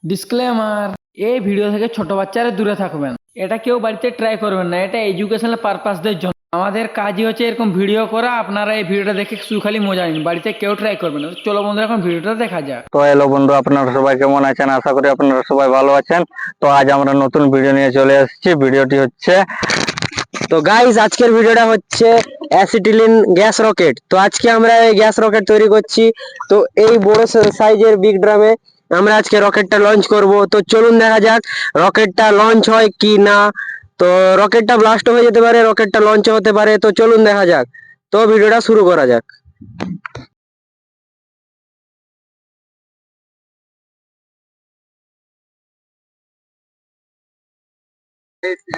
Disclaimer, এই video থেকে ছোট বাচ্চারা দূরে থাকবেন। এটা কেউ বাড়িতে ট্রাই করবেন না, এটা এডুকেশনাল পারপাসদের জন্য। আমাদের কাজই হচ্ছে এরকম ভিডিও করা। আপনারা এই ভিডিওটা দেখে শুধু খালি মজা নিন, বাড়িতে কেউ ট্রাই করবেন না। চলো বন্ধুরা, এখন ভিডিওটা দেখা যাক। তো হ্যালো বন্ধু, আপনারা সবাই কেমন আছেন? আশা করি আপনারা সবাই ভালো আছেন। তো আজ আমরা নতুন ভিডিও নিয়ে চলে এসেছি। ভিডিওটি হচ্ছে, তো গাইস, আজকের ভিডিওটা হচ্ছে অ্যাসিটিলিন গ্যাস রকেট। তো আজকে আমরা এই গ্যাস রকেট তৈরি করছি। তো এই বড় সাইজের বিগ ড্রামে আমরা আজকে রকেটটা লঞ্চ করব। তো চলুন দেখা যাক রকেটটা লঞ্চ হয় কি না। তো রকেটটা ব্লাস্ট হয়ে যেতে পারে, রকেটটা লঞ্চ হতে পারে। তো চলুন দেখা যাক। তো ভিডিওটা শুরু করা যাক।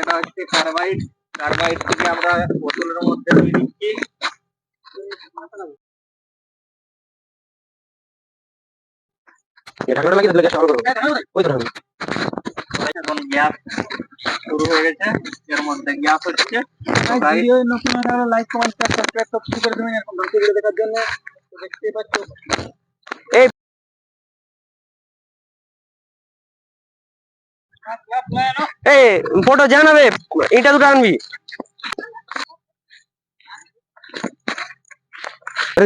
এটা হচ্ছে কার্বাইড। কার্বাইড থেকে আমরা বোতলের মধ্যে দিয়ে দিচ্ছি। ঢাকনাটা লাগিয়ে দিলে গ্যাসটা অন করব। ওই ধরুন। এখন গ্যাস শুরু হয়ে গেছে, এর মধ্যে গ্যাস হচ্ছে। ভিডিও নতুন হলে লাইক কমেন্ট সাবস্ক্রাইব করে দেবেন এরকম ভিডিও দেখার জন্য। তো দেখতেই পাচ্ছ এই এই ফটো জানাবে, এটা দুটো আনবি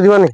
দিবানি।